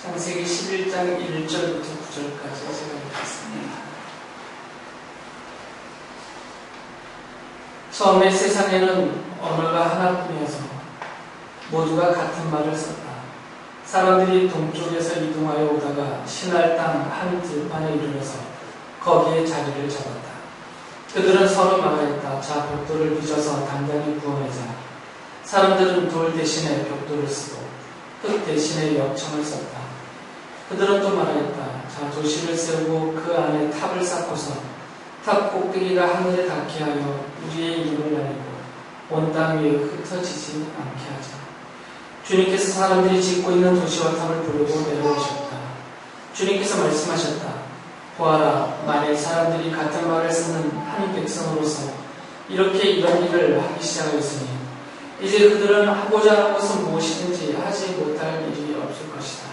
창세기 11장 1절부터 9절까지 제가 읽겠습니다. 처음에 세상에는 언어가 하나뿐이어서 모두가 같은 말을 썼다. 사람들이 동쪽에서 이동하여 오다가 신할 땅 한 들판에 이르러서 거기에 자리를 잡았다. 그들은 서로 말하였다. 자, 벽돌을 빚어서 단단히 구워내자. 사람들은 돌 대신에 벽돌을 쓰고 흙 대신에 역청을 썼다. 그들은 또 말하였다. 자, 도시를 세우고 그 안에 탑을 쌓고서 탑 꼭대기가 하늘에 닿게 하여 우리의 이름을 알리고 온 땅 위에 흩어지지 않게 하자. 주님께서 사람들이 짓고 있는 도시와 탑을 부르고 내려오셨다. 주님께서 말씀하셨다. 보아라, 만일 사람들이 같은 말을 쓰는 한 백성으로서 이렇게 이런 일을 하기 시작하였으니 이제 그들은 하고자 하는 것은 무엇이든지 하지 못할 일이 없을 것이다.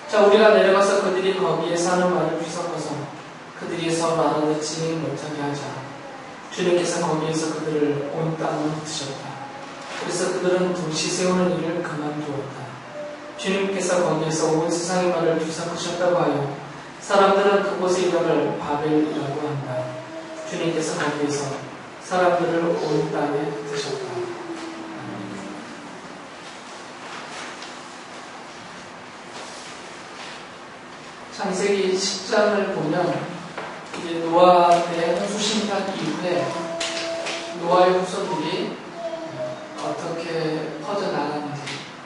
자, 우리가 내려가서 그들이 거기에 사는 말을 뒤섞어서 그들이 서로 알아듣지 못하게 하자. 주님께서 거기에서 그들을 온 땅으로 흩으셨다. 그래서 그들은 도시 세우는 일을 그만두었다. 주님께서 거기에서 온 세상의 말을 뒤섞으셨다고 하여 사람들은 그곳의 이름을 바벨이라고 한다. 주님께서 거기에서 사람들을 온 땅에 흩으셨다. 창세기 10장을 보면 이제 노아의 홍수 심판 이후에 노아의 후손들이 어떻게 퍼져나가는지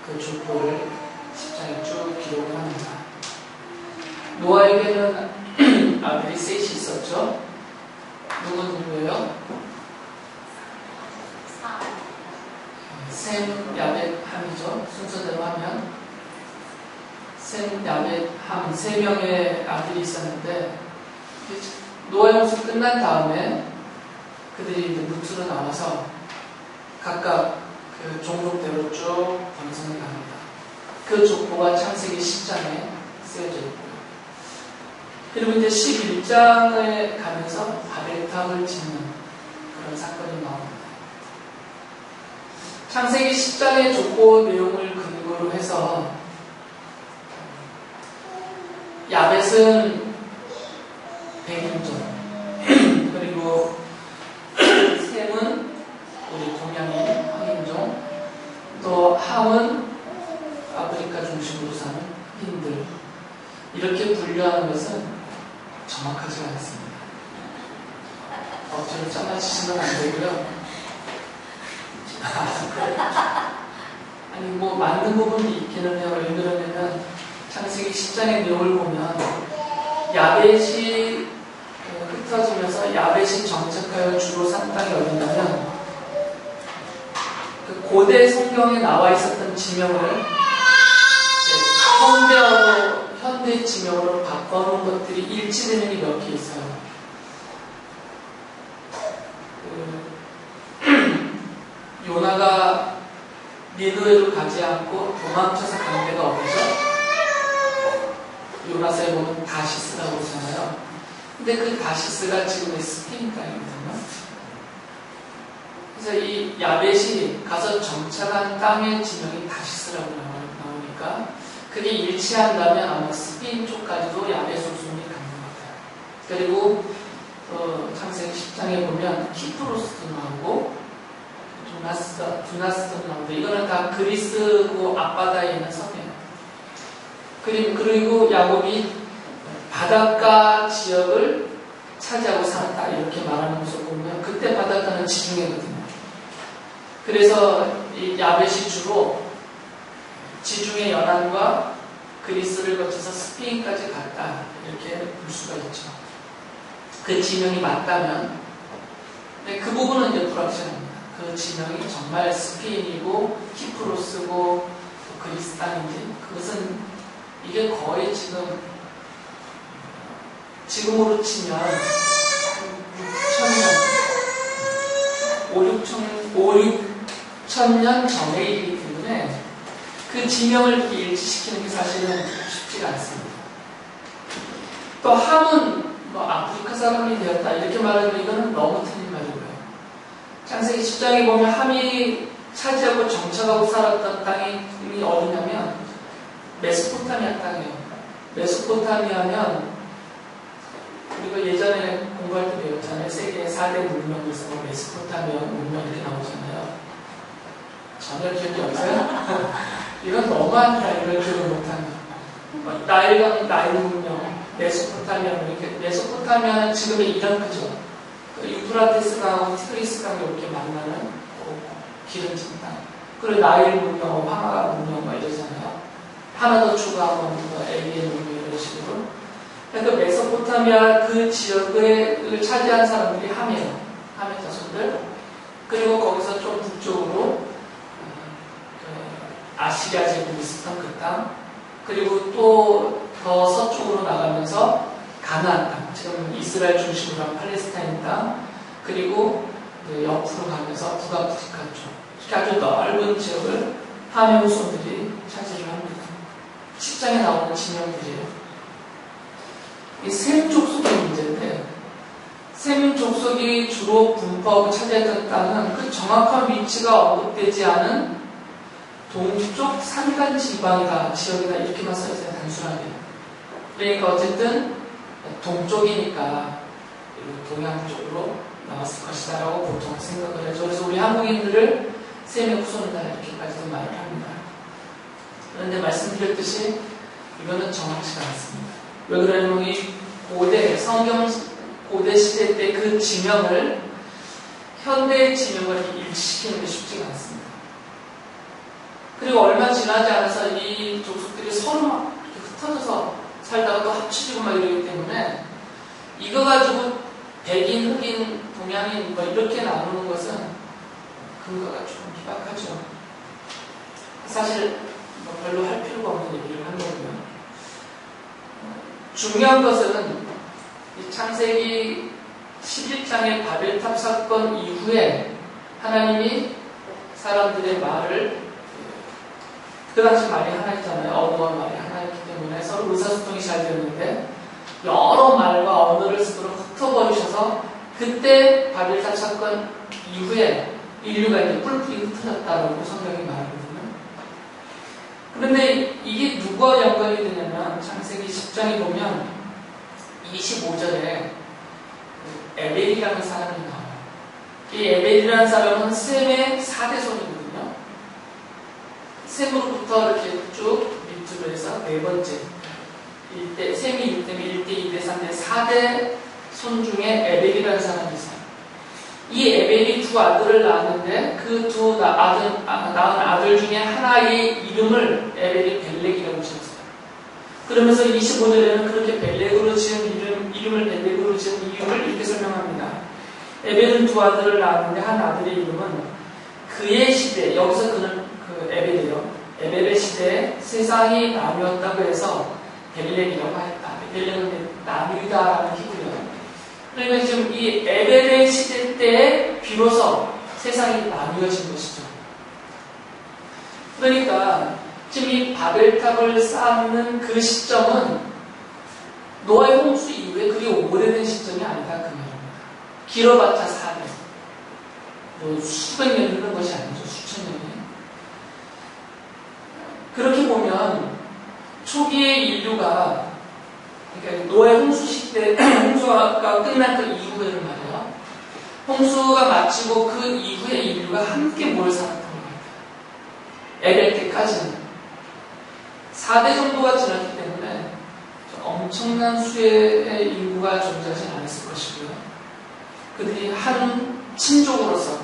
그 족보를 10장에 쭉 기록을 합니다. 노아에게는 아들이 셋이 있었죠. 누구예요? 셈, 야벳, 함이죠. 순서대로 하면 셈, 야벳, 함 세 명의 아들이 있었는데 노아의 홍수 끝난 다음에 그들이 이제 무트로 나와서 각각 그 종족대로 쭉 번성해 갑니다. 그 족보가 창세기 10장에 쓰여져 있고요. 그리고 이제 11장에 가면서 바벨탑을 짓는 그런 사건이 나옵니다. 창세기 10장의 족보 내용을 근거로 해서 야벳은 백인종, 그리고 셈은 우리 동양인 황인종, 또 함은 아프리카 중심으로 사는 흑인들, 이렇게 분류하는 것은 정확하지 않습니다. 억지로 짜맞히시면 안 되고요. 아니 뭐 맞는 부분이 있기는 해요. 왜 그러냐면 창세기 10장의 내용을 보면 야벳이 흩어지면서 야벳이 정착하여 주로 산 땅이 어디냐면 그 고대 성경에 나와 있었던 지명을 현대 지명으로 바꿔놓은 것들이 일치되는 게 몇 개 있어요. 요나가 니느웨로 가지 않고 도망쳐서 간 데가 어디죠? 요나서에 보면 다시스라고 하잖아요. 근데 그 다시스가 지금의 스페인 땅이거든요. 그래서 이 야벳이 가서 정착한 땅의 지명이 다시스라고 나오니까 그게 일치한다면 아마 스페인 쪽까지도 야벳 소송이 가는 것 같아요. 그리고 창세기 10장에 보면 키프로스도 나오고 두나스도 나오고 이거는 다 그리스고 앞바다에 있는 섬이에요. 그리고 야곱이 바닷가 지역을 차지하고 살았다 이렇게 말하는 것을 보면 그때 바닷가는 지중해거든요. 그래서 이 야벳이 주로 지중해 연안과 그리스를 거쳐서 스페인까지 갔다 이렇게 볼 수가 있죠. 그 지명이 맞다면 근데 그 부분은 이제 불확실합니다. 그 지명이 정말 스페인이고 키프로스고 그리스 땅인지 그것은 이게 거의 지금으로 치면 5,6,000년 전의 일이기 때문에 그 지명을 이렇게 일치시키는 게 사실은 쉽지가 않습니다. 또 함은 아프리카 사람이 되었다 이렇게 말하면 이거는 너무 틀린 말이고요. 창세기 10장에 보면 함이 차지하고 정착하고 살았던 땅이 어디냐면 메소포타미아 땅이에요. 메소포타미아면 우리가 예전에 공부할 때 배웠잖아요. 세계 4대 문명 중에서 메소포타미아 문명 이렇게 나오잖아요. 전혀 기억이 없어요? 이건 너무한다. 이걸 기억 못하면. 나일 문명, 메소포타미아 이렇게. 메소포타미아는 지금의 이라크죠. 유프라테스강하고 티그리스강이 이렇게 만나는 기름진 땅. 그리고 나일 문명, 황하 문명 이러잖아요. 하나 더 추가하면 에비엔 문명 이런 식으로. 그러니까 메소포타미아 그 지역을 차지한 사람들이 함이에요. 함의 자손들. 그리고 거기서 좀 북쪽으로 아시리아 제국이 있었던 그 땅. 그리고 또 더 서쪽으로 나가면서 가나안 땅. 지금 이스라엘 중심으로 한 팔레스타인 땅. 그리고 옆으로 가면서 북아프리카 쪽. 이렇게 아주 넓은 지역을 함의 후손들이 차지를 합니다. 10장에 나오는 지명들이에요. 이 셈 족속의 문제인데, 셈 족속이 주로 분포하고 차지했던 땅은 그 정확한 위치가 언급되지 않은 동쪽 산간 지방이다, 지역이다, 이렇게만 써있어요, 단순하게. 그러니까 어쨌든 동쪽이니까 동양 쪽으로 나왔을 것이다 라고 보통 생각을 해서, 그래서 우리 한국인들을 셈의 후손이다 이렇게까지도 말을 합니다. 그런데 말씀드렸듯이 이거는 정확치가 않습니다. 왜 그러냐면 이 고대 성경 고대 시대 때 그 지명을 현대의 지명을 일치시키는 게 쉽지가 않습니다. 그리고 얼마 지나지 않아서 이 족속들이 서로 막 이렇게 흩어져서 살다가 또 합쳐지고 막 이러기 때문에 이거 가지고 백인, 흑인, 동양인 뭐 이렇게 나누는 것은 근거가 좀 희박하죠. 사실 뭐 별로 할 필요가 없는 얘기를 한 거고요. 중요한 것은 이 창세기 11장의 바벨탑 사건 이후에 하나님이 사람들의 말을, 그 당시 말이 하나였잖아요. 언어와 말이 하나였기 때문에 서로 의사소통이 잘 되었는데 여러 말과 언어를 스스로 흩어버리셔서 그때 바벨탑 사건 이후에 인류가 이제 뿔뿔이 흩어졌다라고 성경이 말하거든요. 그런데 이게 누구와 연관이 되냐면 창세기 10장에 보면 25절에 에벨이라는 사람이 나와요. 이 에벨이라는 사람은 셈의 4대손이거든요. 셈으로부터 이렇게 쭉 밑으로 해서 네 번째. 셈이 1대면 1대, 2대, 3대, 4대 손 중에 에벨이라는 사람이 있어요. 이 에벨이 두 아들을 낳았는데 그 두 낳은 아들 중에 하나의 이름을 에벨이 벨렉이라고 지었어요. 그러면서 25절에는 그렇게 벨렉으로 지은 이름을 벨렉으로 지은 이유를 이렇게 설명합니다. 에벨은 두 아들을 낳았는데 한 아들의 이름은 그의 시대, 여기서 그는 그 에벨이에요. 에벨의 시대에 세상이 나뉘었다고 해서 벨렉이라고 했다. 벨렉은 나누다라는 희구예요. 그러니까 지금 이 에벨의 시대 때에 비로소 세상이 나뉘어진 것이죠. 그러니까 지금 이 바벨탑을 쌓는 그 시점은 노아의 홍수 이후에 그리 오래된 시점이 아니다 그 말입니다. 길어봤자 4년, 뭐 수백 년 이런 것이 아니죠. 수천 년이. 그렇게 보면 초기의 인류가, 그러니까 노아의 홍수 시대, 홍수가 끝난 그 이후에는 말이에요. 홍수가 마치고 그 이후에 인류가 함께 모여 살았던 겁니다. 에벨 때까지는 4대 정도가 지났기 때문에 엄청난 수의 인구가 존재하지 않았을 것이고요. 그들이 한 친족으로서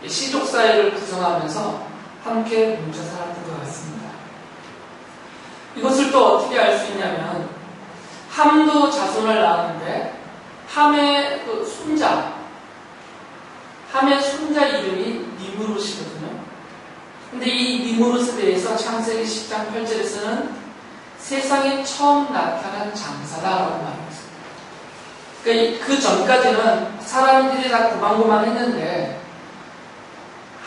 시족 사회를 구성하면서 함께 뭉쳐 살았던 것 같습니다. 이것을 또 어떻게 알 수 있냐면, 함도 자손을 낳았는데 함의 그 함의 손자 이름이 니무롯이거든요. 근데 이 니무롯에 대해서 창세기 10장 8절에서는 세상에 처음 나타난 장사다라고 말합니다. 그러니까 그 전까지는 사람들이 다 고만고만했는데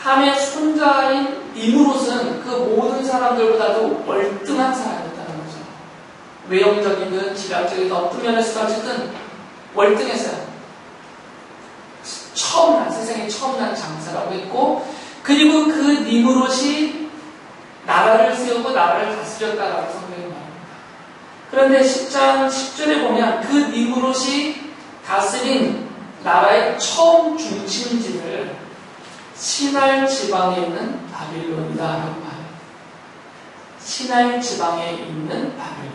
함의 손자인 니무롯은 그 모든 사람들보다도 월등한 사람이었다는 거죠. 외형적이든 지략적이든 어떤 면에서 어쨌든 월등했어요. 세상에 처음 난 장사라고 했고, 그리고 그 니무롯이 나라를 세우고 나라를 다스렸다라고 성경이 그런데 10장 10절에 보면 그 니무롯이 다스린 나라의 처음 중심지를 시날 지방에 있는 바빌론이다 라고 말해요. 시날 지방에 있는 바빌론.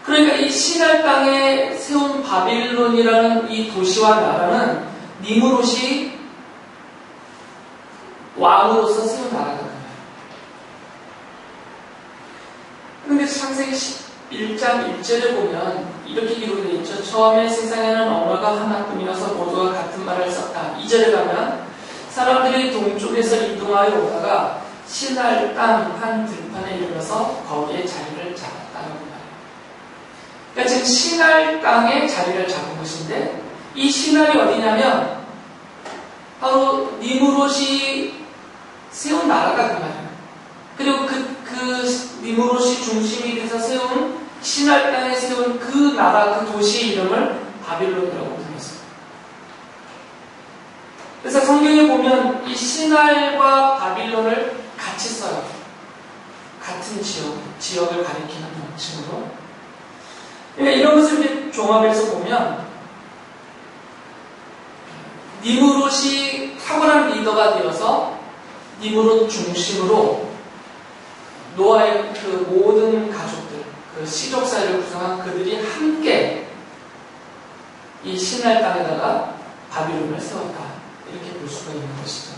그러니까 이 시날 땅에 세운 바빌론이라는 이 도시와 나라는 니무롯이 왕으로서 세운 나라가 그래요. 그런데 창세기 11장 1절에 보면 이렇게 기록되어 있죠. 처음에 세상에는 언어가 하나뿐이어서 모두가 같은 말을 썼다. 2절에 가면 사람들이 동쪽에서 이동하여 오다가 시날 땅 한 들판에 이르러서 거기에 자리를 잡았다라고 말해요. 그러니까 지금 시날 땅에 자리를 잡은 것인데 이 시날이 어디냐면 바로 니무롯이 세운 나라가 그 말이에요. 그리고 그 니무롯이 중심이 돼서 세운 시날 땅에 세운 그 나라, 그 도시의 이름을 바빌론이라고 불렀어요. 그래서 성경에 보면 이 시날과 바빌론을 같이 써요. 같은 지역을 가리키는 명칭으로. 그러니까 이런 것을 이렇게 종합해서 보면 니무롯이 탁월한 리더가 되어서 니무롯 중심으로 노아의 그 모든 가족들, 그 시족사회를 구성한 그들이 함께 이 시날 땅에다가 바빌론을 세웠다. 이렇게 볼 수가 있는 것이죠.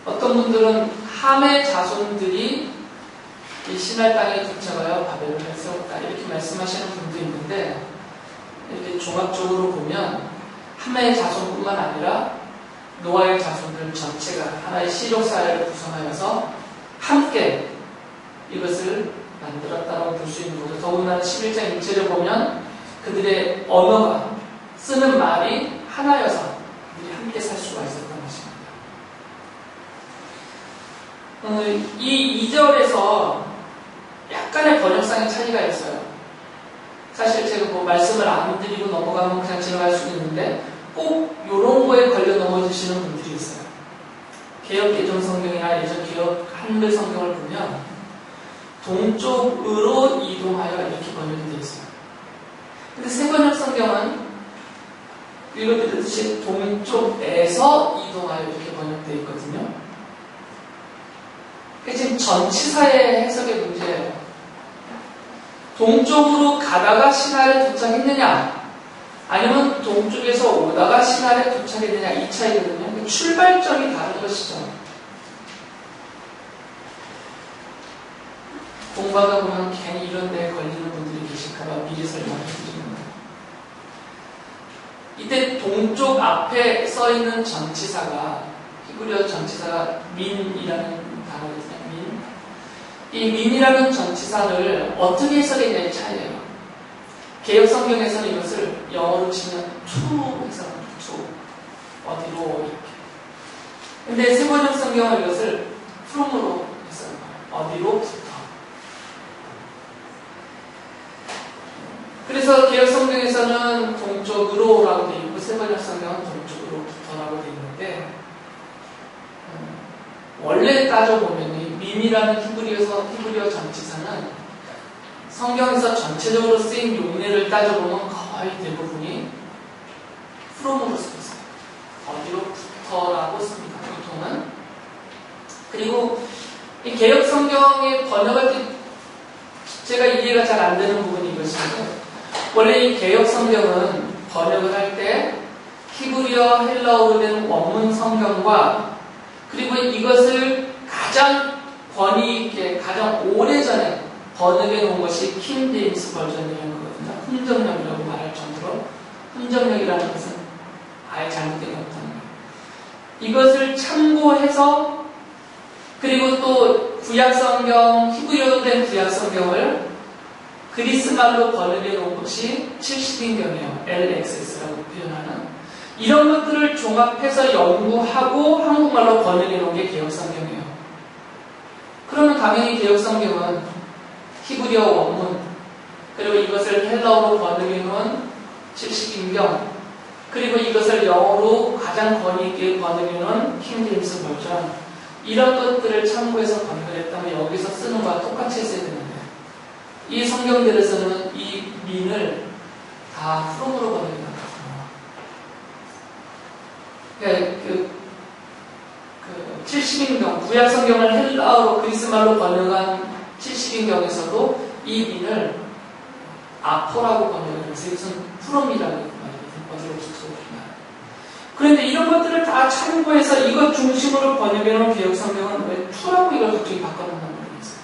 어떤 분들은 함의 자손들이 이 시날 땅에 도착하여 바벨론을 세웠다. 이렇게 말씀하시는 분도 있는데 이렇게 종합적으로 보면 함의 자손뿐만 아니라 노아의 자손들 전체가 하나의 시족사회를 구성하여서 함께 이것을 만들었다고 볼 수 있는 거죠. 더군다나 11장 1절에 보면 그들의 언어가 쓰는 말이 하나여서 그들이 함께 살 수가 있었던 것입니다. 이 2절에서 약간의 번역상의 차이가 있어요. 사실 제가 뭐 말씀을 안 드리고 넘어가면 그냥 지나갈 수도 있는데 꼭 이런 거에 걸려 넘어지시는 분들이 있어요. 개역 개정 성경이나 예전 개역 한글 성경을 보면 동쪽으로 이동하여 이렇게 번역이 되어 있어요. 근데 세번역 성경은 읽어드렸듯이 동쪽에서 이동하여 이렇게 번역되어 있거든요. 지금 전치사의 해석의 문제예요. 동쪽으로 가다가 시날에 도착했느냐 아니면 동쪽에서 오다가 시날에 도착했느냐 이 차이거든요. 출발점이 다른 것이죠. 공부하다 보면 괜히 이런 데에 걸리는 분들이 계실까봐 미리 설명을 해드리는 거예요. 이때 동쪽 앞에 써있는 전치사가 히브리어 전치사가 민이라는 단어거든요. 이 민이라는 전치사를 어떻게 해석했냐의 차이예요. 개역 성경에서는 이것을 영어로 치면 to 해석합니다. to 어디로 이렇게. 근데 세번역 성경은 이것을 from으로 해석합니다. 어디로부터. 그래서 개역 성경에서는 동쪽으로라고 되어 있고 세번역 성경은 동쪽으로부터라고 되어 있는데 원래 따져보면 이 민이라는 히브리어 전치사는 성경에서 전체적으로 쓰인 용례를 따져보면 거의 대부분이 from으로 쓰고 있어요. 어디로부터라고 씁니다. 보통은. 그리고 이 개역 성경의 번역할 때 제가 이해가 잘 안 되는 부분이 이것인데 원래 이 개역 성경은 번역을 할 때 히브리어 헬라어로 된 원문 성경과 그리고 이것을 가장 권위 있게 가장 오래전에 번역해 놓은 것이 킹 제임스 버전이라는 거거든요. 훈정력이라고 말할 정도로 훈정력이라는 것은 아예 잘못된 게 없다는 거예요. 이것을 참고해서 그리고 또 구약성경, 히브리어로 된 구약성경을 그리스말로 번역해 놓은 것이 70인경이에요. LXS라고 표현하는 이런 것들을 종합해서 연구하고 한국말로 번역해 놓은 게 개역성경이에요. 그러면 당연히 개역성경은 히브리어 원문 그리고 이것을 헬라어로 번역해 놓은 70인경 그리고 이것을 영어로 가장 권위 있게 번역해 놓은 킹 제임스 버전 이런 것들을 참고해서 번역을 했던 번역하면 여기서 쓰는 거와 똑같이 했어야 되는데 이 성경들에서는 이 민을 다 from으로 번역이 나왔어요. 그 70인경, 구약 성경을 헬라어로 그리스말로 번역한 70인경에서도 이 민을 아포라고 번역을 해서 이것은 from이라고 말이에요. 그런데 이런 것들을 다 참고해서 이것 중심으로 번역해놓은 개혁 성경은 왜 to라고 이걸 갑자기 바꿔놓는다고 모르겠어요.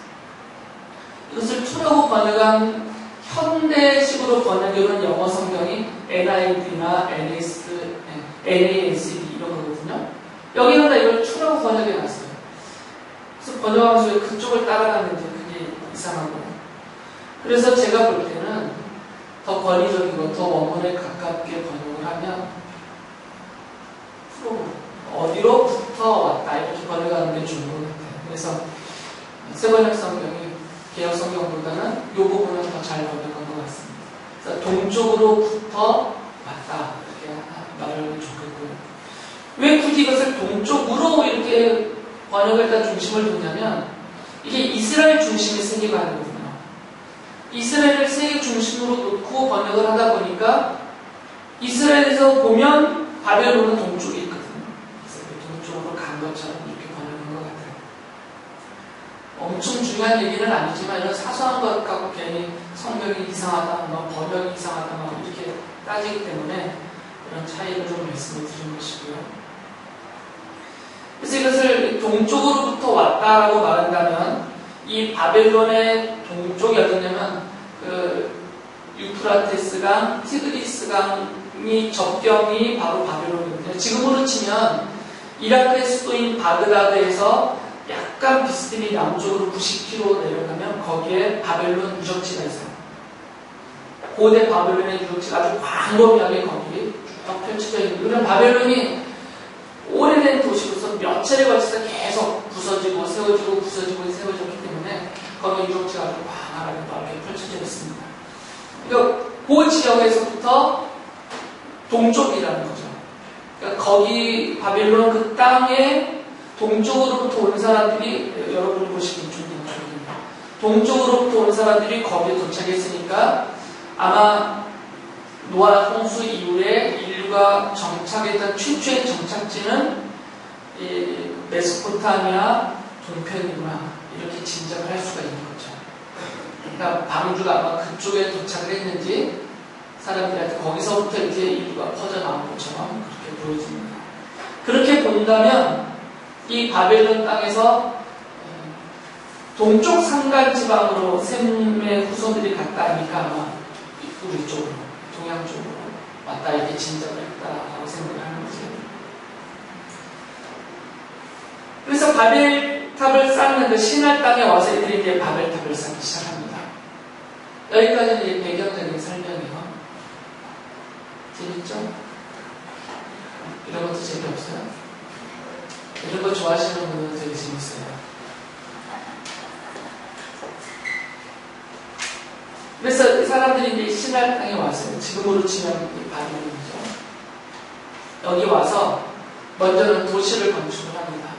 이것을 to라고 번역한 현대식으로 번역해놓은 영어 성경이 NIV나 NASB 이런 거거든요. 여기는 다 이걸 to라고 번역해놨어요. 그래서 번역하면서 왜 그쪽을 따라가는지 그게 이상하고. 그래서 제가 볼 때는 더 권위적이고 더 원문에 가깝게 번역을 하면 어디로부터 왔다 이렇게 번역하는 게 좋은 것 같아요. 그래서 새번역 성경이 개혁 성경보다는 이 부분은 더 잘 번역한 것 같습니다. 그래서 동쪽으로부터 왔다 이렇게 말하면 좋겠고요. 왜 굳이 이것을 동쪽으로 이렇게 번역에다 중심을 뒀냐면 이게 이스라엘 중심의 세계가 아니거든요. 이스라엘을 세계 중심으로 놓고 번역을 하다 보니까 이스라엘에서 보면 바벨론은 동쪽에 있거든요. 그래서 동쪽으로 간 것처럼 이렇게 번역한 것 같아요. 엄청 중요한 얘기는 아니지만 이런 사소한 것 갖고 괜히 성경이 이상하다, 번역이 이상하다 이렇게 따지기 때문에 이런 차이를 좀 말씀을 드린 것이고요. 그래서 이것을 동쪽으로부터 왔다라고 말한다면 이 바벨론의 동쪽이 어디냐면 그 유프라테스강, 티그리스강이 접경이 바로 바벨론입니다. 지금으로 치면 이라크의 수도인 바그다드에서 약간 비스듬히 남쪽으로 90km 내려가면 거기에 바벨론 유적지가 있어요. 고대 바벨론의 유적지가 아주 광범위하게 거기 쭉 펼쳐져 있는. 그런 바벨론이 오래된 도시로서 몇 차례 걸쳐서 계속 부서지고 세워지고 부서지고 세워졌기 때문에 거기 유적지가 아주 광활하게 넓게 펼쳐져 있습니다. 그러니까 그 지역에서부터 동쪽이라는 거죠. 그러니까 거기 바벨론 그 땅에 동쪽으로부터 온 사람들이 여러분이 보시기 중입니다. 동쪽으로부터 온 사람들이 거기에 도착했으니까 아마 노아 홍수 이후에 인류가 정착했던 최초의 정착지는 이 메소포타미아 동편이구나 이렇게 짐작을 할 수가 있는 거죠. 그러니까 방주가 아마 그쪽에 도착을 했는지 사람들한테 거기서부터 이제 인류가 퍼져나온 것처럼 그렇게 보여집니다. 그렇게 본다면 이 바벨론 땅에서 동쪽 산간 지방으로 셈의 후손들이 갔다 하니까 아마 우리 쪽으로, 동양 쪽으로 왔다 이렇게 짐작을 했다라고 생각을 하는 거죠. 그래서 바벨탑을 쌓는 그 신할 땅에 와서 애들이 이제 바벨탑을 쌓기 시작합니다. 여기까지는 이제 배경적인 설명이에요. 재밌죠? 이런 것도 재미없어요? 이런 거 좋아하시는 분은 되게 재밌어요. 그래서 사람들이 이제 신할 땅에 왔어요. 지금으로 치면 바벨론이죠. 여기 와서 먼저는 도시를 건축을 합니다.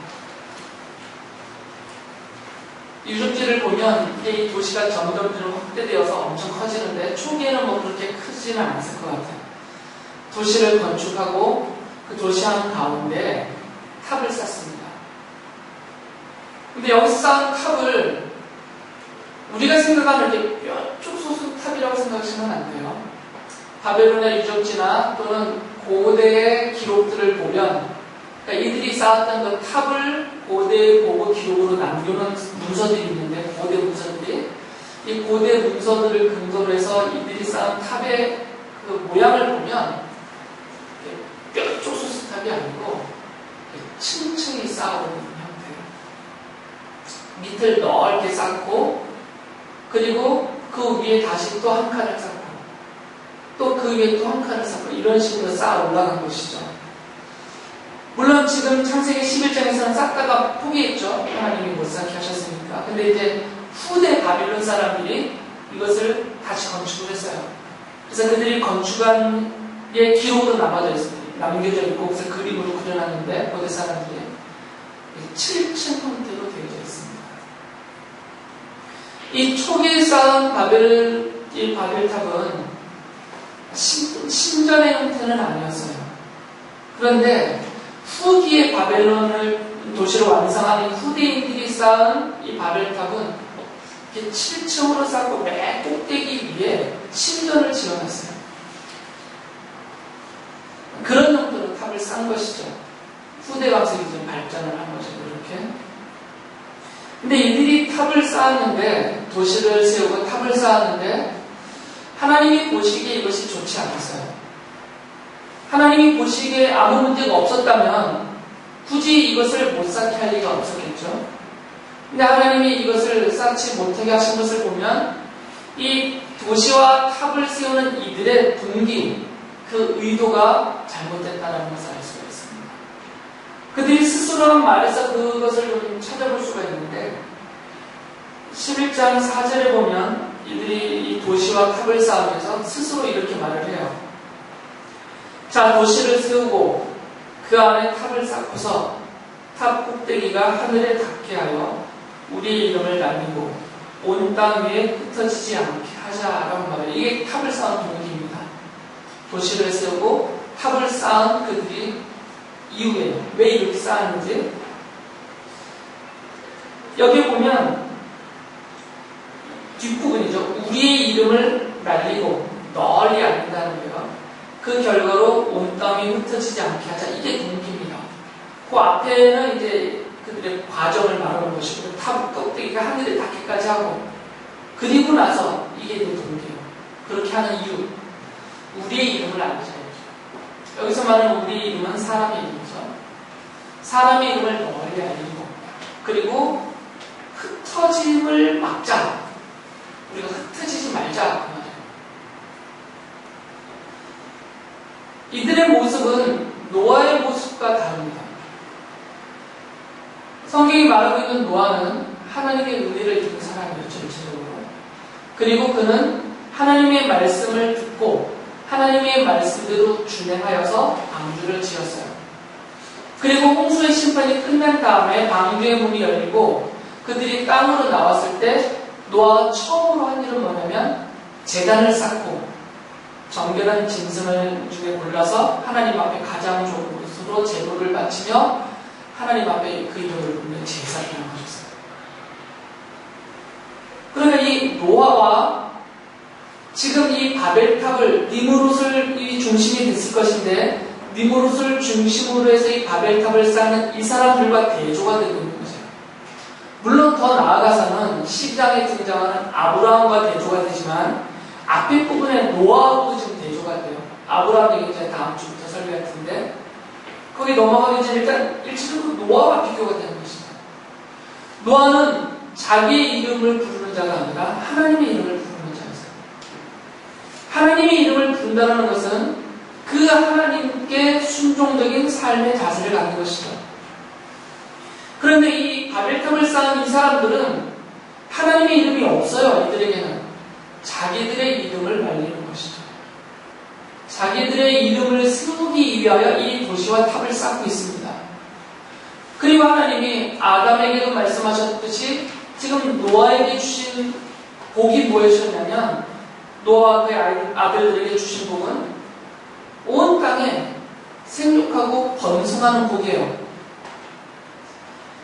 유적지를 보면 이제 이 도시가 점점 확대되어서 엄청 커지는데 초기에는 뭐 그렇게 크지는 않았을 것 같아요. 도시를 건축하고 그 도시 한 가운데 탑을 쌓습니다. 근데 여기서 쌓은 탑을 우리가 생각하는 이렇게 뾰족 솟은 탑이라고 생각하시면 안 돼요. 바벨론의 유적지나 또는 고대의 기록들을 보면 그러니까 이들이 쌓았던 그 탑을 고대의 보고 기록으로 남겨놓은 문서들이 있는데 고대 문서들이 이 고대 문서들을 근거로 해서 이들이 쌓은 탑의 그 모양을 보면 뾰족 솟은 탑이 아니고 층층이 쌓아오는 형태예요. 밑을 넓게 쌓고 그리고 그 위에 다시 또 한 칸을 쌓고 또 그 위에 또 한 칸을 쌓고 이런 식으로 쌓아 올라간 것이죠. 물론 지금 창세기 11장에서는 쌓다가 포기했죠. 하나님이 못 쌓게 하셨으니까. 근데 이제 후대 바빌론 사람들이 이것을 다시 건축을 했어요. 그래서 그들이 건축한 게 기록으로 남겨져 있고 그래서 그림으로 그려놨는데 고대 사람들이 7층 형태로 되어져 있습니다. 이 초기에 쌓은 이 바벨탑은 신전의 형태는 아니었어요. 그런데 후기에 바벨론을 도시로 완성한 후대인들이 쌓은 이 바벨탑은 이렇게 7층으로 쌓고 맨 꼭대기 위에 신전을 지어놨어요. 그런 형태로 탑을 쌓은 것이죠. 후대 가서 이제 발전을 한 거죠. 이렇게. 근데 이들이 탑을 쌓았는데, 도시를 세우고 탑을 쌓았는데, 하나님이 보시기에 이것이 좋지 않았어요. 하나님이 보시기에 아무 문제가 없었다면 굳이 이것을 못 쌓게 할 리가 없었겠죠. 근데 하나님이 이것을 쌓지 못하게 하신 것을 보면 이 도시와 탑을 세우는 이들의 동기, 그 의도가 잘못됐다는 것을 알 수가 있습니다. 그들이 스스로 한 말에서 그것을 좀 찾아볼 수가 있는데 11장 4절에 보면 이들이 이 도시와 탑을 쌓으면서 스스로 이렇게 말을 해요. 자, 도시를 세우고 그 안에 탑을 쌓고서 탑 꼭대기가 하늘에 닿게 하여 우리의 이름을 날리고 온 땅 위에 흩어지지 않게 하자라고 말해요. 이게 탑을 쌓은 동기입니다. 도시를 세우고 탑을 쌓은 그들이 이유에 왜 이렇게 쌓았는지 여기 보면 뒷부분이죠. 우리의 이름을 날리고 널리 알린다는 거예요. 그 결과로 온 땅이 흩어지지 않게 하자. 이게 동기입니다. 그 앞에는 이제 그들의 과정을 말하는 것이고 탑 꼭대기가 하늘에 닿기까지 하고 그리고 나서 이게 내 동기예요. 그렇게 하는 이유. 우리의 이름을 알리자. 여기서 말하는 우리의 이름은 사람의 이름이죠. 사람의 이름을 널리 알리고 그리고 흩어짐을 막자. 우리가 흩어지지 말자. 이들의 모습은 노아의 모습과 다릅니다. 성경이 말하고 있는 노아는 하나님의 은혜를 입은 사람이었죠, 전체적으로. 그리고 그는 하나님의 말씀을 듣고 하나님의 말씀대로 준행하여서 방주를 지었어요. 그리고 홍수의 심판이 끝난 다음에 방주의 문이 열리고 그들이 땅으로 나왔을 때 노아가 처음으로 한 일은 뭐냐면 제단을 쌓고 정결한 짐승을 중에 골라서 하나님 앞에 가장 좋은 곳으로 제도를 바치며 하나님 앞에 그 이름을 부르는 제사를 하셨어요. 그러면 이 노아와 지금 이 바벨탑을 니므롯을 이 중심이 됐을 것인데 니므롯을 중심으로 해서 이 바벨탑을 쌓는 이 사람들과 대조가 되고 있는 거죠. 물론 더 나아가서는 12장에 등장하는 아브라함과 대조가 되지만 앞에 부분에 노아하고도 지금 대조가 돼요. 아브라함 얘기 이제 다음 주부터 설교할 텐데 거기 넘어가기 전에 일단 일차적으로 노아와 비교가 되는 것입니다. 노아는 자기의 이름을 부르는 자가 아니라 하나님의 이름을 부르는 자였어요. 하나님의 이름을 부른다는 것은 그 하나님께 순종적인 삶의 자세를 갖는 것이죠. 그런데 이 바벨탑을 쌓은 이 사람들은 하나님의 이름이 없어요. 이들에게는 자기들의 이름을 날리는 것이죠. 자기들의 이름을 세우기 위하여 이 도시와 탑을 쌓고 있습니다. 그리고 하나님이 아담에게도 말씀하셨듯이 지금 노아에게 주신 복이 무엇이었냐면 노아와 그의 아들들에게 주신 복은 온 땅에 생육하고 번성하는 복이에요.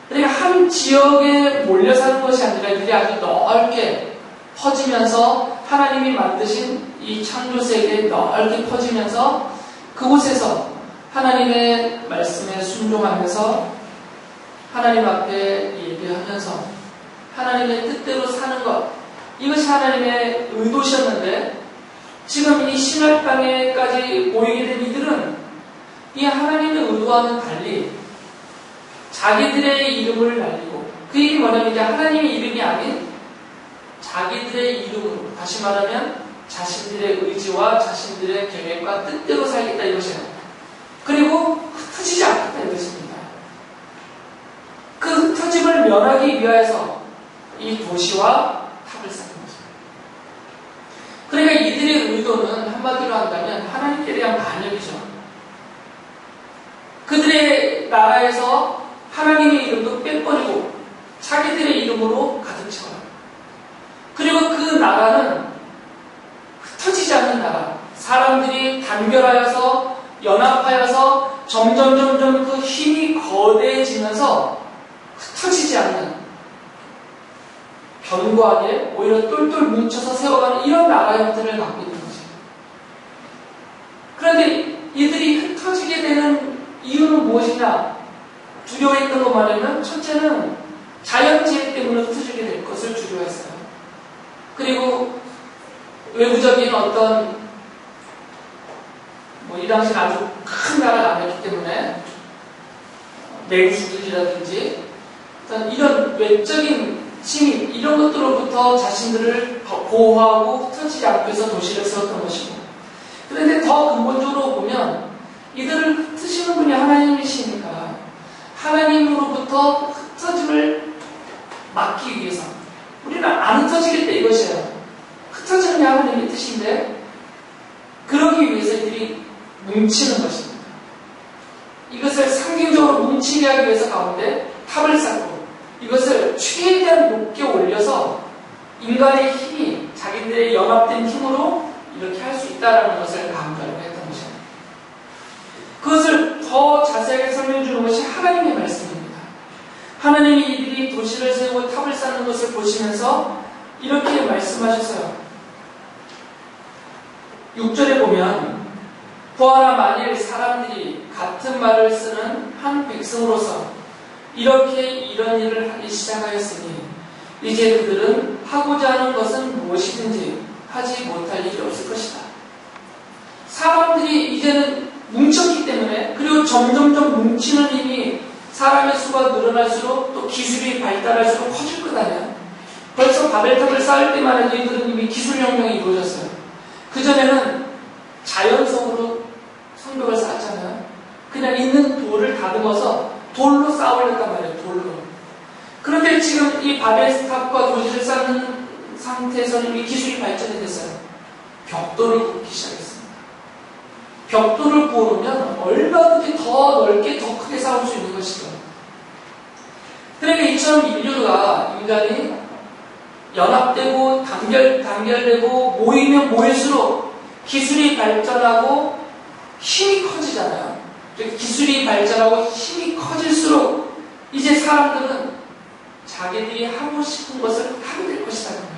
그러니까 한 지역에 몰려 사는 것이 아니라 이들이 아주 넓게 퍼지면서 하나님이 만드신 이 창조 세계에 넓게 퍼지면서 그곳에서 하나님의 말씀에 순종하면서 하나님 앞에 예배하면서 하나님의 뜻대로 사는 것, 이것이 하나님의 의도셨는데 지금 이 신할 땅에까지 모이게 된 이들은 이 하나님의 의도와는 달리 자기들의 이름을 날리고, 그 얘기 뭐냐면 이제 하나님의 이름이 아닌 자기들의 이름으로, 다시 말하면 자신들의 의지와 자신들의 계획과 뜻대로 살겠다 이것이에요. 그리고 흩어지지 않겠다 이것입니다. 그 흩어짐을 면하기 위하여서 이 도시와 탑을 쌓는 것입니다. 그러니까 이들의 의도는 한마디로 한다면 하나님께 대한 반역이죠. 그들의 나라에서 하나님의 이름도 빼버리고 자기들의 이름으로 가득 채워요. 거대해지면서 흩어지지 않는 견고하게 오히려 똘똘 뭉쳐서 세워가는 이런 나라 형태를 갖고 있는 거죠. 그런데 이들이 흩어지게 되는 이유는 무엇이냐? 두려워했던 것 말하면 첫째는 자연재해 때문에 흩어지게 될 것을 두려워했어요. 그리고 외부적인 어떤 이 당시는 아주 큰 나라가 아니었기 때문에 내구주들이라든지 어떤 이런 외적인 침입 이런 것들로부터 자신들을 보호하고 흩어지지 않기 위해서 도시를 세웠던 것이고, 그런데 더 근본적으로 보면 이들을 흩으시는 분이 하나님이시니까 하나님으로부터 흩어짐을 막기 위해서 우리는 안 흩어지겠다 이것이에요. 흩어지는 게 하나님의 뜻인데 그러기 위해서 이들이 뭉치는 것입니다. 이것을 상징적으로 뭉치게 하기 위해서 가운데 탑을 쌓고 이것을 최대한 높게 올려서 인간의 힘이 자기들의 연합된 힘으로 이렇게 할 수 있다는 것을 강조하려고 했던 것입니다. 그것을 더 자세하게 설명해 주는 것이 하나님의 말씀입니다. 하나님이 이들이 도시를 세우고 탑을 쌓는 것을 보시면서 이렇게 말씀하셨어요. 6절에 보면 보아라, 만일 사람들이 같은 말을 쓰는 한 백성으로서 이렇게 이런 일을 하기 시작하였으니 이제 그들은 하고자 하는 것은 무엇이든지 하지 못할 일이 없을 것이다. 사람들이 이제는 뭉쳤기 때문에, 그리고 점점점 뭉치는 힘이 사람의 수가 늘어날수록 또 기술이 발달할수록 커질 것 아니야. 벌써 바벨탑을 쌓을 때만 해도 이들은 이미 기술혁명이 이루어졌어요. 그전에는 자연성으로 성벽을 쌓았잖아요. 그냥 있는 돌을 다듬어서 돌로 쌓으렸단 말이에요. 돌로. 그런데 지금 이 바벨탑과 도시를 쌓는 상태에서는 이미 기술이 발전이 됐어요. 벽돌을 굽기 시작했습니다. 벽돌을 구워놓으면 얼마든지 더 넓게 더 크게 쌓을 수 있는 것이죠. 그러니까 이처럼 인간이 연합되고 단결되고 모이면 모일수록 기술이 발전하고 힘이 커지잖아요. 기술이 발전하고 힘이 커질수록 이제 사람들은 자기들이 하고 싶은 것을 하게 될 것이라는 거예요.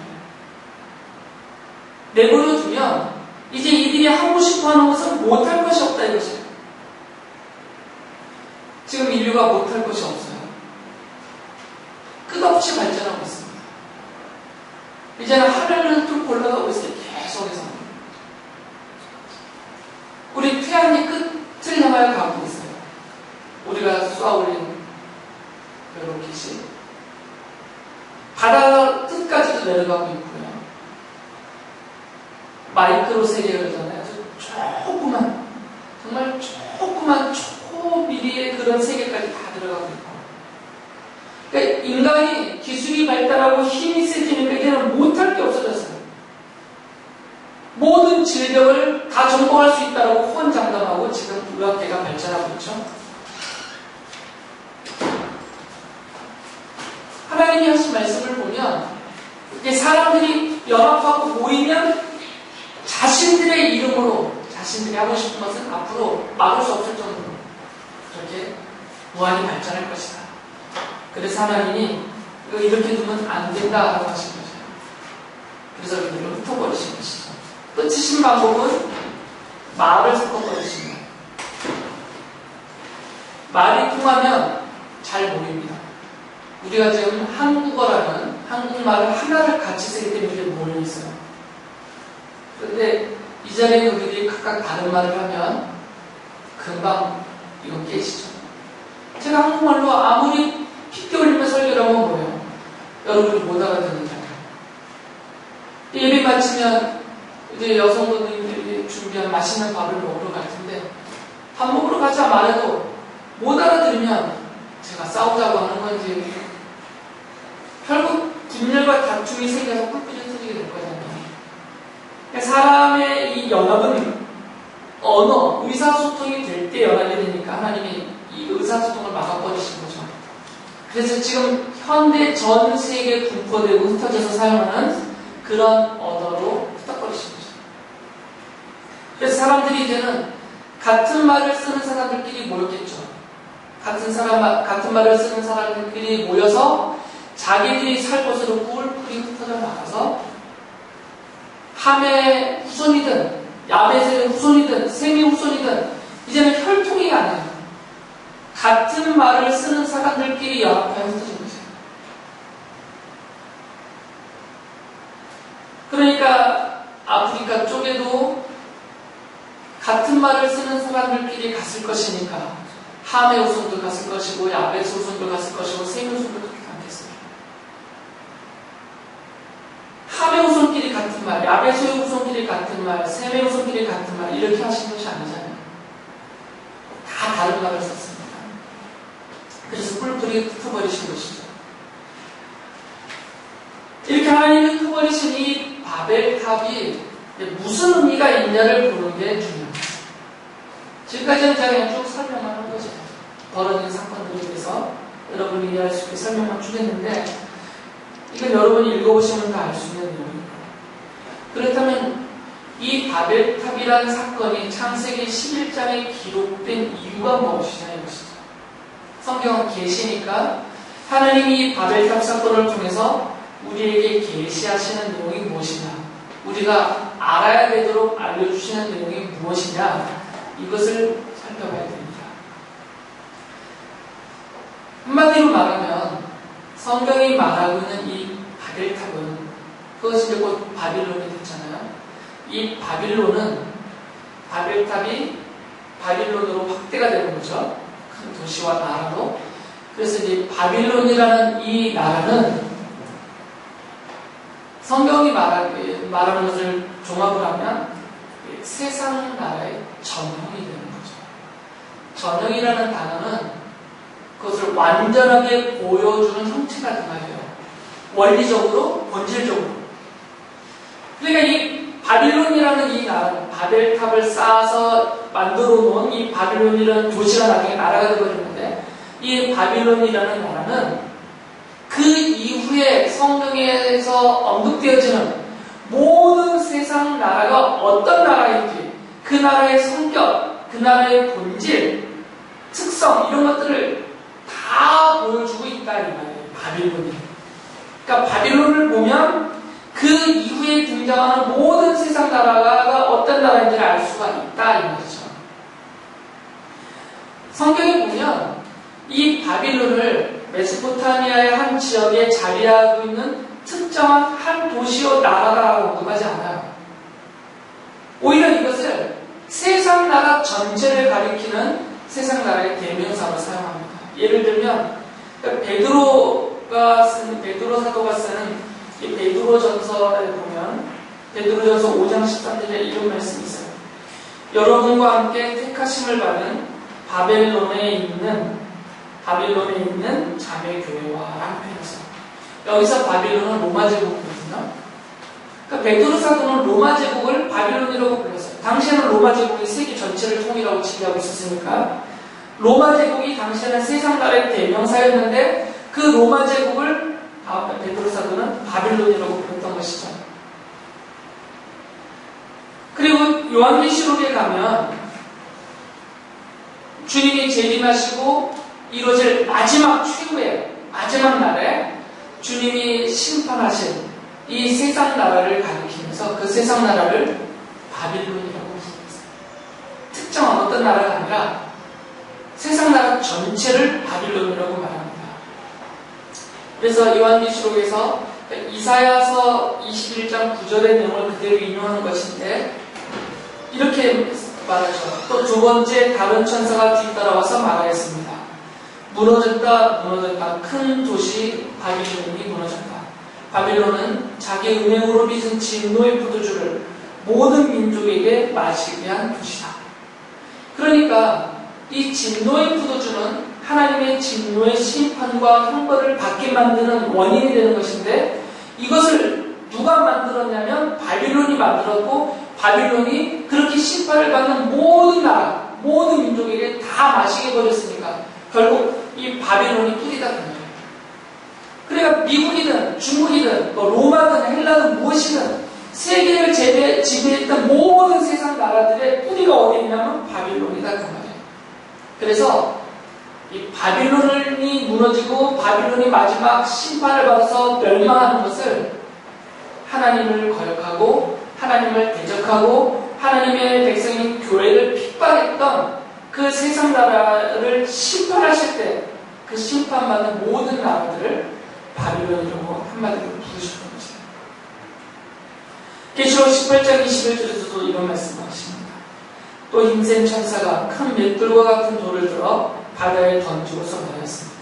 내버려 두면 이제 이들이 하고 싶어 하는 것은 못할 것이 없다 이것이에요. 지금 인류가 못할 것이 없어요. 끝없이 발전하고 있습니다. 이제는 하늘을 뚫고 올라가고 있어요. 계속해서. 우리 태양의 끝을 향하여 가고 있어요. 우리가 쏘아올린 그 로켓이 바다 끝까지도 내려가고 있고요. 마이크로 세계열잖아요. 조그만, 정말 조그만 초미리의 그런 세계까지 다 들어가고 있고. 그러니까 인간이 기술이 발달하고 힘이 세지니까 이제는 못할 게 없어졌어요. 모든 질병을 다 정복할 수 있다고 호언장담하고 지금 의학계가 발전하고 있죠. 하나님이 하신 말씀을 보면 이게 사람들이 연합하고 모이면 자신들의 이름으로 자신들이 하고 싶은 것은 앞으로 막을 수 없을 정도로 그렇게 무한히 발전할 것이다. 그래서 하나님이 이렇게 두면 안 된다라고 하신 거죠. 그래서 그들을 흩어버리신 것이죠. 흩으신 방법은 말을 섞어버리신 거예요. 말이 통하면 잘 모입니다. 우리가 지금 한국어라는 한국말을 하나를 같이 쓰기 때문에 이렇게 모여 있어요. 그런데 이 자리에 우리들이 각각 다른 말을 하면 금방 이건 깨지죠. 제가 한국말로 아무리 핏대 올리며 설교를 하면 뭐예요? 여러분이 못 알아듣는잖아요. 예배 마치면 이제 여성분들이 준비한 맛있는 밥을 먹으러 갈 텐데 밥 먹으러 가자 말해도 못 알아들으면 제가 싸우자고 하는 건지 결국 분열과 다툼이 생겨서 뿔뿔이 터지게 될 거잖아요. 그러니까 사람의 이 연합은 언어, 의사소통이 될 때 연합이 되니까 하나님이 이 의사소통을 막아버리신 거죠. 그래서 지금 현대 전 세계에 분포되고 흩어져서 사용하는 그런 언어로 흩어버리신 거죠. 그래서 사람들이 이제는 같은 말을 쓰는 사람들끼리 모였겠죠. 같은 말을 쓰는 사람들끼리 모여서 자기들이 살 곳으로 뿔뿔이 흩어져 나가서 함의 후손이든 야벳의 후손이든 셈의 후손이든 이제는 혈통이 아니에요. 같은 말을 쓰는 사람들끼리 연합하여 흩어진 거죠. 그러니까 아프리카 쪽에도 같은 말을 쓰는 사람들끼리 갔을 것이니까 함의 후손도 갔을 것이고 야벳의 후손도 갔을 것이고 셈의 후손도 그렇게 갔겠어요. 함의 후손끼리 같은 말, 야벳의 후손끼리 같은 말, 셈의 후손끼리 같은 말 이렇게 하신 것이 아니잖아요. 다 다른 말을 썼습니다. 그래서 뿔뿔이 흩어버리신 것이죠. 이렇게 하나님이 흩어버리신 이 바벨탑이 무슨 의미가 있냐를 보는 게 중요합니다. 지금까지는 제가 그냥 쭉 설명만 한 거죠. 벌어진 사건들에 대해서 여러분이 이해할 수 있게 설명만 쭉 했는데 이건 여러분이 읽어보시면 다 알 수 있는 내용입니다. 그렇다면 이 바벨탑이라는 사건이 창세기 11장에 기록된 이유가 무엇이냐 이것이죠. 성경은 계시니까 하나님이 이 바벨탑 사건을 통해서 우리에게 계시하시는 내용이 무엇이냐, 우리가 알아야 되도록 알려주시는 내용이 무엇이냐, 이것을 살펴봐야 됩니다. 한마디로 말하면 성경이 말하고 있는 이 바벨탑은, 그것이 이제 곧 바빌론이 됐잖아요. 이 바빌론은, 바벨탑이 바빌론으로 확대가 되는 거죠. 큰 도시와 나라로. 그래서 이제 바빌론이라는 이 나라는 성경이 말하는 것을 종합을 하면 세상 나라의 전형이 되는 거죠. 전형이라는 단어는 그것을 완전하게 보여주는 형체가 그 말이에요. 원리적으로, 본질적으로. 그러니까 이 바빌론이라는 이 나라는 바벨탑을 쌓아서 만들어 놓은 이 바빌론이라는 도시가 나중에 나라가 되어버렸는데, 이 바빌론이라는 나라는 그 이후에 성경에서 언급되어지는 모든 세상 나라가 어떤 나라인지, 그 나라의 성격, 그 나라의 본질, 특성, 이런 것들을 다 보여주고 있다 이 말이에요. 바빌론이. 그러니까 바빌론을 보면 그 이후에 등장하는 모든 세상 나라가 어떤 나라인지를 알 수가 있다 이 말이죠. 성경에 보면 이 바빌론을 메소포타미아의 한 지역에 자리하고 있는 특정한 한 도시와 나라라고 언급하지 않아요. 오히려 이것을 세상 나라 전체를 가리키는 세상 나라의 대명사로 사용합니다. 예를 들면 베드로 사도가 쓰는 이 베드로전서에 보면 베드로전서 5장 13절에 이런 말씀이 있어요. 여러분과 함께 택하심을 받은 바벨론에 있는 자매교회와 라는 표현이었어요. 여기서 바빌론은 로마 제국이거든요. 그러니까 베드로 사도는 로마 제국을 바빌론이라고 불렀어요. 당시에는 로마 제국이 세계 전체를 통일하고 지배하고 있었으니까 로마 제국이 당시에는 세상 나라의 대명사였는데 그 로마 제국을 베드로 사도는 바빌론이라고 불렀던 것이죠. 그리고 요한계시록에 가면 주님이 재림하시고 이루어질 마지막 최후의 마지막 날에 주님이 심판하신 이 세상 나라를 가리키면서 그 세상 나라를 바빌론이라고 부릅니다. 특정한 어떤 나라가 아니라 세상 나라 전체를 바빌론이라고 말합니다. 그래서 요한계시록에서 이사야서 21장 9절의 내용을 그대로 인용하는 것인데 이렇게 말하죠. 또 두 번째 다른 천사가 뒤따라와서 말하였습니다. 무너졌다, 무너졌다. 큰 도시 바빌론이 무너졌다. 바빌론은 자기 은행으로 빚은 진노의 포도주를 모든 민족에게 마시게 한 도시다. 그러니까 이 진노의 포도주는 하나님의 진노의 심판과 형벌을 받게 만드는 원인이 되는 것인데 이것을 누가 만들었냐면 바빌론이 만들었고 바빌론이 그렇게 심판을 받는 모든 나라, 모든 민족에게 다 마시게 버렸으니까 결국 이 바빌론이 뿌리다 그 말이에요. 그러니까 미국이든 중국이든 로마든 헬라든 무엇이든 세계를 지배했던 모든 세상 나라들의 뿌리가 어디 있냐면 바빌론이다 그 말이에요. 그래서 이 바빌론이 무너지고 바빌론이 마지막 심판을 받아서 멸망하는 것을 하나님을 거역하고 하나님을 대적하고 하나님의 백성인 교회를 핍박했던 그 세상 나라를 심판하실 때 그 심판받는 모든 나라들을 바빌론이라고 한마디로 부르셨던 것입니다. 계시록 18장 21절에서도 이런 말씀을 하십니다. 또 힘센 천사가 큰 맷돌과 같은 돌을 들어 바다에 던지고서 말했습니다.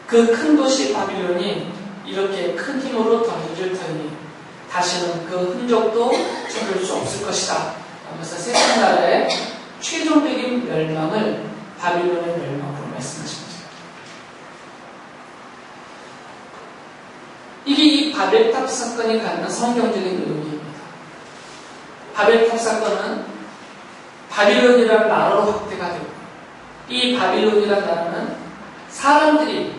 그 큰 도시 바빌론이 이렇게 큰 힘으로 던질 터이니 다시는 그 흔적도 찾을 수 없을 것이다. 하면서 세상 나라의 최종적인 멸망을 바빌론의 멸망으로 말씀하십니다. 이게 이 바벨탑 사건이 갖는 성경적인 의미입니다. 바벨탑 사건은 바빌론이라는 나라로 확대가 되고 이 바빌론이라는 나라는 사람들이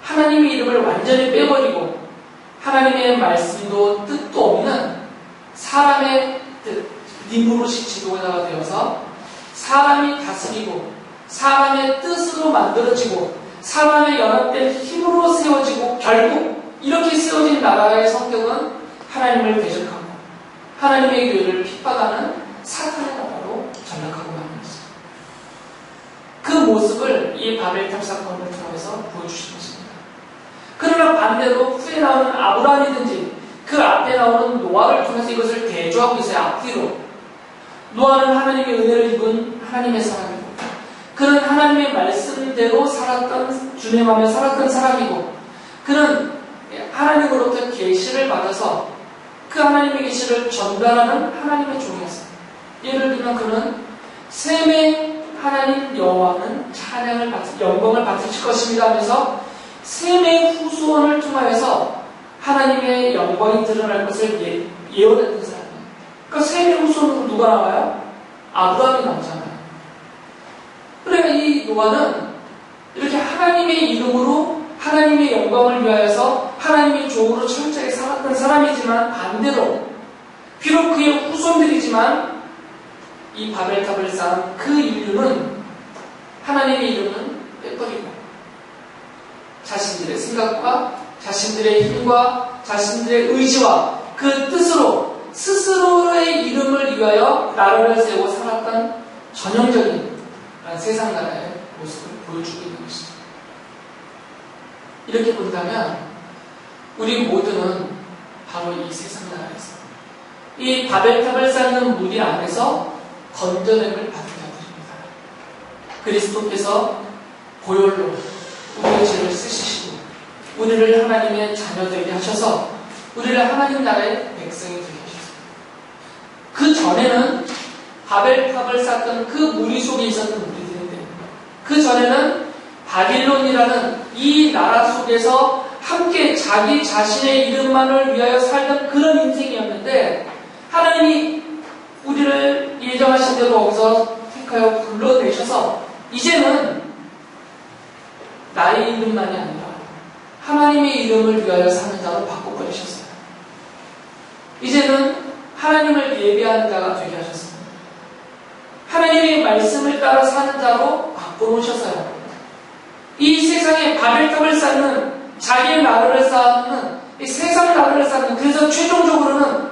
하나님의 이름을 완전히 빼버리고 하나님의 말씀도 뜻도 없는 사람의 뜻, 니무롯이 지도자가 되어서 사람이 다스리고 사람의 뜻으로 만들어지고 사람의 연합된 힘으로 세워지고 결국 이렇게 세워진 나라의 성격은 하나님을 대적하고 하나님의 교회를 핍박하는 사탄의 나라로 전락하고 마는 것입니다. 그 모습을 이 바벨탑 사건을 통해서 보여주신 것입니다. 그러나 반대로 후에 나오는 아브라함이든지 그 앞에 나오는 노아를 통해서 이것을 대조하고 있어요. 앞뒤로. 노아는 하나님의 은혜를 입은 하나님의 사람이고 그는 하나님의 말씀대로 살았던 주님 안에 살았던 사람이고 그는 하나님으로부터 계시를 받아서 그 하나님의 계시를 전달하는 하나님의 종이었어요. 예를 들면 그는 셈의 하나님 여호와는 찬양을 영광을 받으실 것입니다 하면서 셈의 후손을 통하여서 하나님의 영광이 드러날 것을 예언했던 사람이에요. 그러니까 셈의 후손으로 누가 나와요? 아브라함이 나오잖아요. 그러니까 이 노아는 이렇게 하나님의 이름으로 하나님의 영광을 위하여서 하나님의 종으로 철저하게 살았던 사람이지만 반대로 비록 그의 후손들이지만 이 바벨탑을 쌓은 그 인류는 하나님의 이름은 빼버리고 자신들의 생각과 자신들의 힘과 자신들의 의지와 그 뜻으로 스스로의 이름을 위하여 나라를 세우고 살았던 전형적인 세상 나라의 모습을 보여주고 있는 것입니다. 이렇게 본다면 우리 모두는 바로 이 세상 나라에서 이 바벨탑을 쌓는 무리 안에서 건져냄을 받은 자들입니다. 그리스도께서 보혈로 우리의 죄를 쓰시고 우리를 하나님의 자녀되게 하셔서 우리를 하나님 나라의 백성이 되게 하셨습니다. 그 전에는 바벨탑을 쌓던 그 무리 속에 있었던 무리들인데 그 전에는 바빌론이라는 이 나라 속에서 함께 자기 자신의 이름만을 위하여 살던 그런 인생이었는데 하나님이 우리를 예정하신 대로 거기서 택하여 불러내셔서 이제는 나의 이름만이 아니라 하나님의 이름을 위하여 사는 자로 바꿔버리셨어요. 이제는 하나님을 예배하는 자가 되게 하셨습니다. 하나님의 말씀을 따라 사는 자로 바꿔놓으셔서요. 이 세상에 바벨탑을 쌓는 자기의 나라를 쌓는 이 세상 나라를 쌓는 그래서 최종적으로는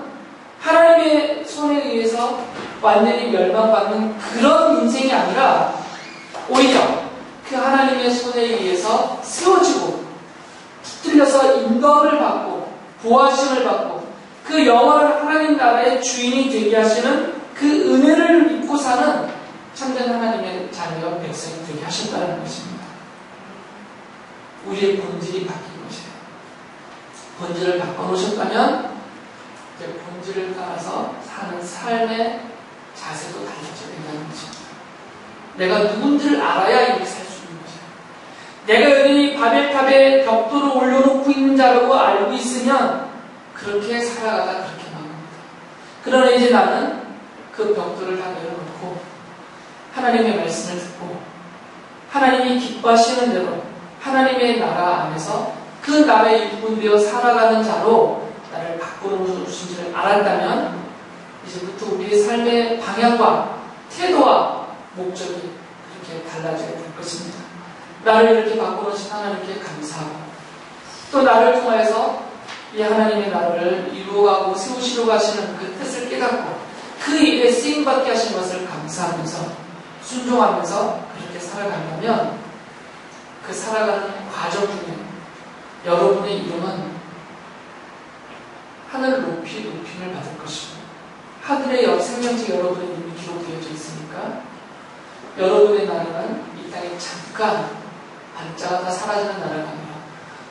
하나님의 손에 의해서 완전히 멸망받는 그런 인생이 아니라 오히려 그 하나님의 손에 의해서 세워지고 붙들려서 인도함을 받고 보호하심을 받고 그 영원한 하나님 나라의 주인이 되게 하시는 그 은혜를 입고 사는 참된 하나님의 자녀와 백성이 되게 하셨다는 것입니다. 우리의 본질이 바뀐 것이에요. 본질을 바꿔놓으셨다면 이제 본질을 따라서 사는 삶의 자세도 달라져야 된다는 것입니다. 내가 누군지를 알아야 이렇게 살 수 있는 것이에요. 내가 여전히 바벨탑에 벽돌을 올려놓고 있는 자라고 알고 있으면 그렇게 살아가다 그렇게 나옵니다. 그러나 이제 나는 그 벽돌을 다 내려놓고 하나님의 말씀을 듣고 하나님이 기뻐하시는 대로 하나님의 나라 안에서 그 나라의 일꾼되어 살아가는 자로 나를 바꿔놓으신 줄 알았다면 이제부터 우리의 삶의 방향과 태도와 목적이 그렇게 달라져야 될 것입니다. 나를 이렇게 바꿔놓으신 하나님께 감사하고 또 나를 통하여서 이 하나님의 나라를 이루어가고 세우시려고 하시는 그 뜻을 깨닫고 그 일에 쓰임받게 하신 것을 감사하면서 순종하면서 그렇게 살아간다면 그 살아가는 과정 중에 여러분의 이름은 하늘 높임을 받을 것이고 하늘의 생명지 여러분의 이름이 기록되어져 있으니까 여러분의 나라는 이 땅에 잠깐 반짝하다 사라지는 나라가 아니라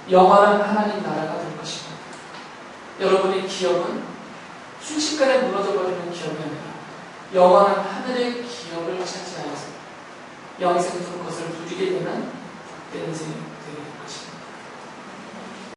영원한 하나님 나라가 될 것이고 여러분의 기업은 순식간에 무너져버리는 기업이 아니라 영원한 하늘의 기업을 차지하여서 영생으로 그것을 누리게 되는 복된 인생이 되게 될 것입니다.